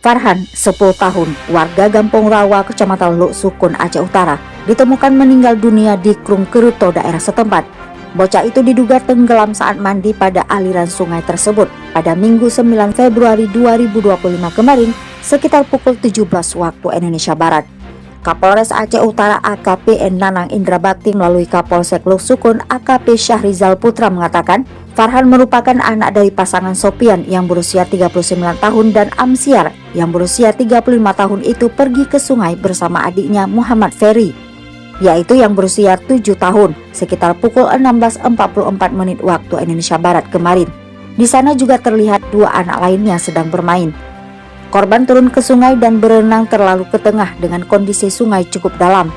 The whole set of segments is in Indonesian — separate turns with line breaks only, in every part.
Farhan, 10 tahun, warga Gampong Rawa, Kecamatan Luk Sukun, Aceh Utara, ditemukan meninggal dunia di Krung Keruto, daerah setempat. Bocah itu diduga tenggelam saat mandi pada aliran sungai tersebut pada Minggu 9 Februari 2025 kemarin sekitar pukul 17 waktu Indonesia Barat. Kapolres Aceh Utara AKP Nanang Indra Bakti melalui Kapolsek Luk Sukun AKP Syahrizal Putra mengatakan Farhan merupakan anak dari pasangan Sopian yang berusia 39 tahun dan Amsiar yang berusia 35 tahun itu pergi ke sungai bersama adiknya Muhammad Ferry, yaitu yang berusia 7 tahun sekitar pukul 16.44 waktu Indonesia Barat kemarin. Di sana juga terlihat dua anak lainnya sedang bermain. Korban turun ke sungai dan berenang terlalu ke tengah dengan kondisi sungai cukup dalam.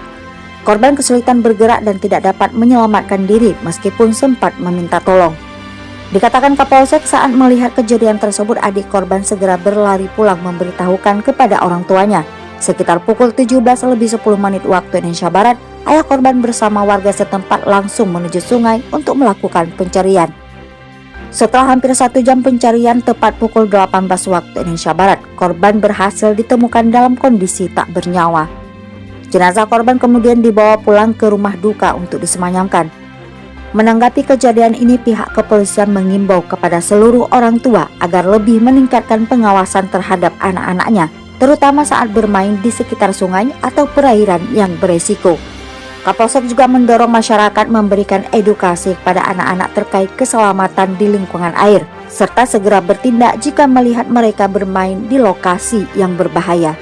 Korban kesulitan bergerak dan tidak dapat menyelamatkan diri meskipun sempat meminta tolong. Dikatakan Kapolsek saat melihat kejadian tersebut adik korban segera berlari pulang memberitahukan kepada orang tuanya. Sekitar pukul 17.10 waktu Indonesia Barat, ayah korban bersama warga setempat langsung menuju sungai untuk melakukan pencarian. Setelah hampir 1 jam pencarian, tepat pukul 18 waktu Indonesia Barat, korban berhasil ditemukan dalam kondisi tak bernyawa. Jenazah korban kemudian dibawa pulang ke rumah duka untuk disemayamkan. Menanggapi kejadian ini, pihak kepolisian mengimbau kepada seluruh orang tua agar lebih meningkatkan pengawasan terhadap anak-anaknya, terutama saat bermain di sekitar sungai atau perairan yang beresiko. Kapolsek juga mendorong masyarakat memberikan edukasi kepada anak-anak terkait keselamatan di lingkungan air, serta segera bertindak jika melihat mereka bermain di lokasi yang berbahaya.